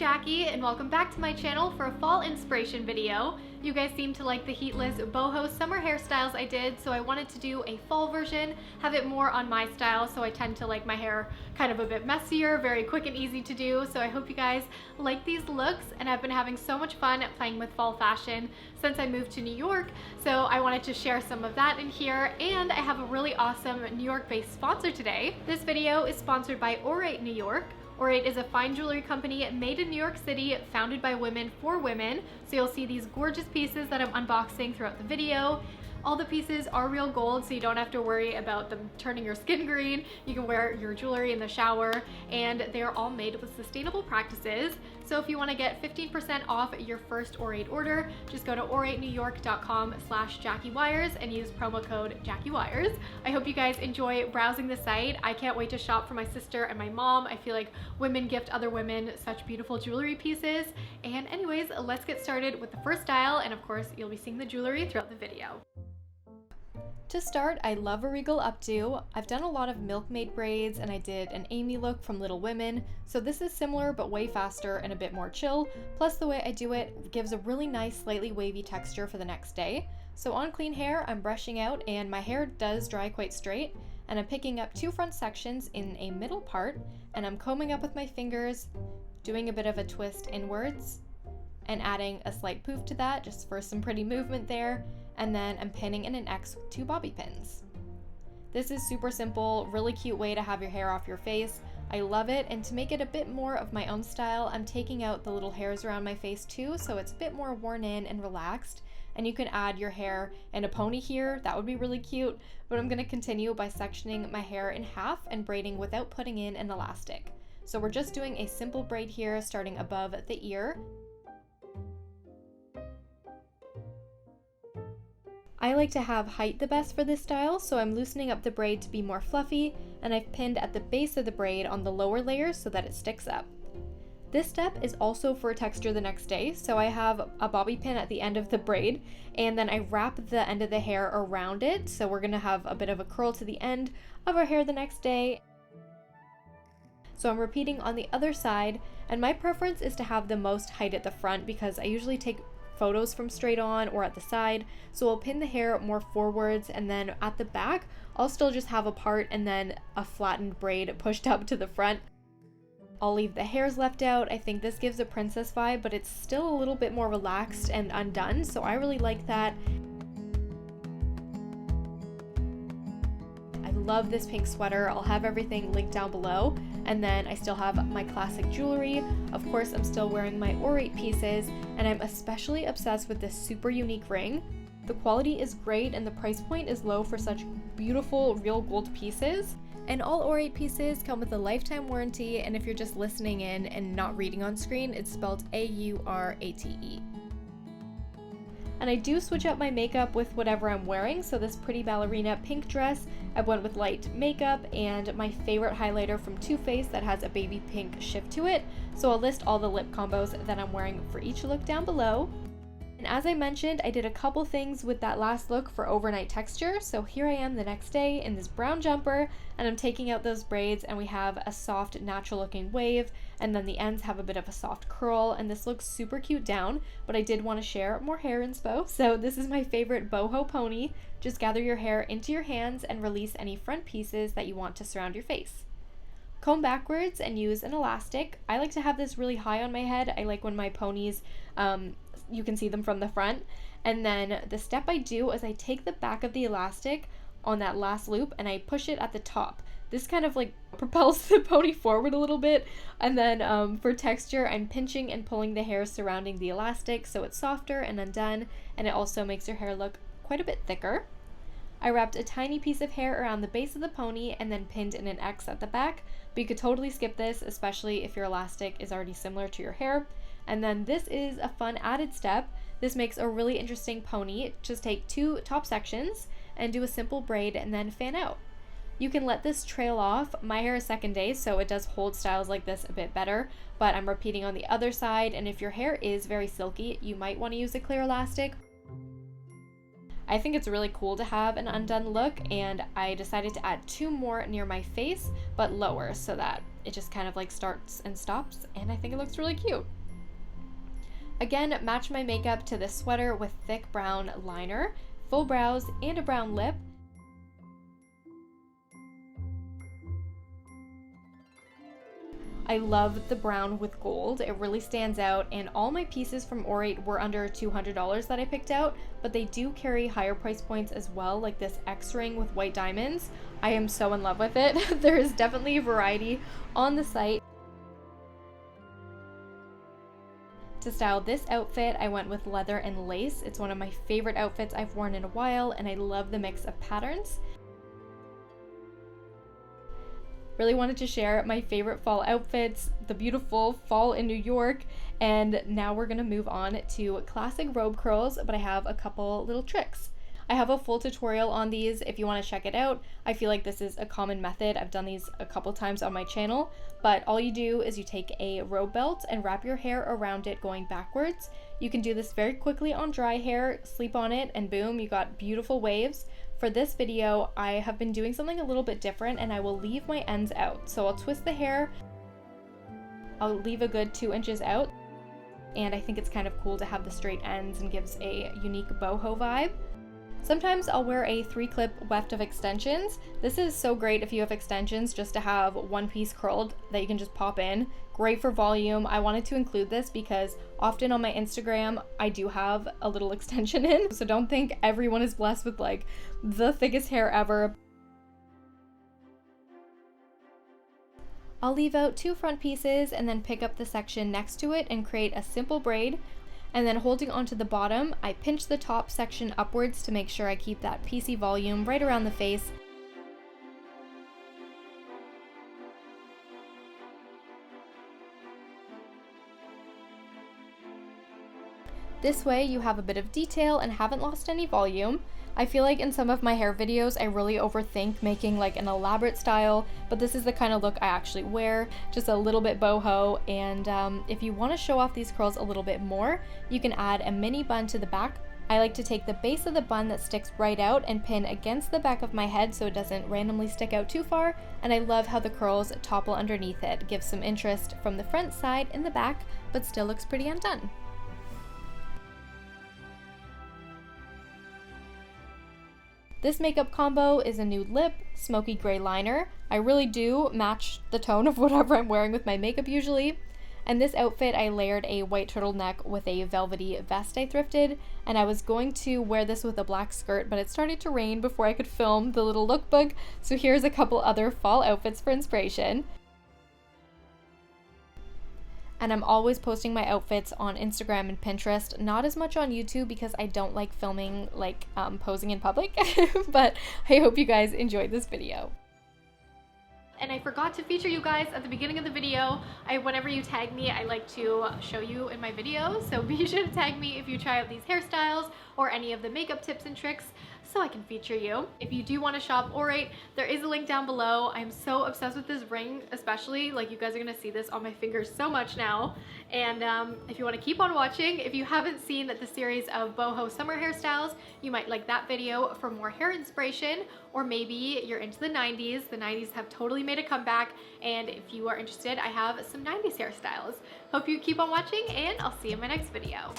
Jackie and welcome back to my channel for a fall inspiration video. You guys seem to like the heatless boho summer hairstyles I did, so I wanted to do a fall version, have it more on my style, so I tend to like my hair kind of a bit messier, very quick and easy to do. So I hope you guys like these looks, and I've been having so much fun playing with fall fashion since I moved to New York, so I wanted to share some of that in here. And I have a really awesome New York-based sponsor today. This video is sponsored by Aurate New York. Aurate is a fine jewelry company made in New York City, founded by women for women. So you'll see these gorgeous pieces that I'm unboxing throughout the video. All the pieces are real gold, so you don't have to worry about them turning your skin green. You can wear your jewelry in the shower, and they're all made with sustainable practices. So if you want to get 15% off your first Aurate order, just go to auratenewyork.com/JackieWyers and use promo code JackieWyers. I hope you guys enjoy browsing the site. I can't wait to shop for my sister and my mom. I feel like women gift other women such beautiful jewelry pieces. And anyways, let's get started with the first style, and of course, you'll be seeing the jewelry throughout the video. To start, I love a regal updo. I've done a lot of milkmaid braids, and I did an Amy look from Little Women, so this is similar but way faster and a bit more chill. Plus the way I do it gives a really nice slightly wavy texture for the next day. So on clean hair, I'm brushing out, and my hair does dry quite straight, and I'm picking up two front sections in a middle part, and I'm combing up with my fingers, doing a bit of a twist inwards, and adding a slight poof to that just for some pretty movement there. And then I'm pinning in an X with two bobby pins. This is super simple, really cute way to have your hair off your face. I love it, and to make it a bit more of my own style, I'm taking out the little hairs around my face too, so it's a bit more worn in and relaxed. And you can add your hair in a pony here, that would be really cute, but I'm gonna continue by sectioning my hair in half and braiding without putting in an elastic. So we're just doing a simple braid here, starting above the ear. I like to have height the best for this style, so I'm loosening up the braid to be more fluffy, and I've pinned at the base of the braid on the lower layers so that it sticks up. This step is also for texture the next day, so I have a bobby pin at the end of the braid, and then I wrap the end of the hair around it, so we're gonna have a bit of a curl to the end of our hair the next day. So I'm repeating on the other side, and my preference is to have the most height at the front because I usually take photos from straight on or at the side, so I'll pin the hair more forwards, and then at the back I'll still just have a part and then a flattened braid pushed up to the front. I'll leave the hairs left out. I think this gives a princess vibe, but it's still a little bit more relaxed and undone, so I really like that. I love this pink sweater. I'll have everything linked down below. And then I still have my classic jewelry. Of course, I'm still wearing my Aurate pieces, and I'm especially obsessed with this super unique ring. The quality is great, and the price point is low for such beautiful real gold pieces. And all Aurate pieces come with a lifetime warranty, and if you're just listening in and not reading on screen, it's spelled A-U-R-A-T-E. And I do switch up my makeup with whatever I'm wearing, so this pretty ballerina pink dress, I went with light makeup and my favorite highlighter from Too Faced that has a baby pink shift to it, so I'll list all the lip combos that I'm wearing for each look down below. And as I mentioned, I did a couple things with that last look for overnight texture, so here I am the next day in this brown jumper, and I'm taking out those braids, and we have a soft natural looking wave, and then the ends have a bit of a soft curl, and this looks super cute down, but I did want to share more hair inspo. So this is my favorite boho pony. Just gather your hair into your hands and release any front pieces that you want to surround your face. Comb backwards and use an elastic. I like to have this really high on my head. I like when my ponies, you can see them from the front. And then the step I do is I take the back of the elastic on that last loop and I push it at the top. This kind of like propels the pony forward a little bit. And then for texture, I'm pinching and pulling the hair surrounding the elastic so it's softer and undone, and it also makes your hair look quite a bit thicker. I wrapped a tiny piece of hair around the base of the pony and then pinned in an X at the back, but you could totally skip this, especially if your elastic is already similar to your hair. And then this is a fun added step. This makes a really interesting pony. Just take two top sections and do a simple braid and then fan out. You can let this trail off. My hair is second day, so it does hold styles like this a bit better, but I'm repeating on the other side, and if your hair is very silky, you might want to use a clear elastic. I think it's really cool to have an undone look, and I decided to add two more near my face, but lower, so that it just kind of like starts and stops, and I think it looks really cute. Again, match my makeup to this sweater with thick brown liner, full brows, and a brown lip. I love the brown with gold. It really stands out, and all my pieces from Aurate were under $200 that I picked out, but they do carry higher price points as well, like this X ring with white diamonds. I am so in love with it. There is definitely a variety on the site. To style this outfit, I went with leather and lace. It's one of my favorite outfits I've worn in a while, and I love the mix of patterns. Really wanted to share my favorite fall outfits, the beautiful fall in New York, and now we're gonna move on to classic robe curls, but I have a couple little tricks. I have a full tutorial on these if you want to check it out. I feel like this is a common method. I've done these a couple times on my channel, but all you do is you take a robe belt and wrap your hair around it going backwards. You can do this very quickly on dry hair, sleep on it, and boom, you got beautiful waves. For this video, I have been doing something a little bit different, and I will leave my ends out. So I'll twist the hair, I'll leave a good 2 inches out, and I think it's kind of cool to have the straight ends and gives a unique boho vibe. Sometimes I'll wear a 3-clip weft of extensions. This is so great if you have extensions, just to have one piece curled that you can just pop in. Great for volume. I wanted to include this because often on my Instagram I do have a little extension in, so don't think everyone is blessed with like the thickest hair ever. I'll leave out 2 front pieces and then pick up the section next to it and create a simple braid. And then holding onto the bottom, I pinch the top section upwards to make sure I keep that piecey volume right around the face. This way you have a bit of detail and haven't lost any volume. I feel like in some of my hair videos I really overthink making like an elaborate style, but this is the kind of look I actually wear, just a little bit boho, and if you want to show off these curls a little bit more, you can add a mini bun to the back. I like to take the base of the bun that sticks right out and pin against the back of my head so it doesn't randomly stick out too far, and I love how the curls topple underneath it. Gives some interest from the front side and the back, but still looks pretty undone. This makeup combo is a nude lip, smoky gray liner. I really do match the tone of whatever I'm wearing with my makeup usually. And this outfit, I layered a white turtleneck with a velvety vest I thrifted, and I was going to wear this with a black skirt, but it started to rain before I could film the little lookbook, so here's a couple other fall outfits for inspiration. And I'm always posting my outfits on Instagram and Pinterest, not as much on YouTube because I don't like filming like posing in public, but I hope you guys enjoyed this video. And I forgot to feature you guys at the beginning of the video. Whenever you tag me, I like to show you in my videos, so be sure to tag me if you try out these hairstyles or any of the makeup tips and tricks so I can feature you. If you do want to shop Aurate, there is a link down below. I'm so obsessed with this ring, especially, like, you guys are gonna see this on my fingers so much now. And if you want to keep on watching, if you haven't seen the series of boho summer hairstyles, you might like that video for more hair inspiration, or maybe you're into the 90s. The 90s have totally made a comeback, and if you are interested, I have some 90s hairstyles. Hope you keep on watching, and I'll see you in my next video.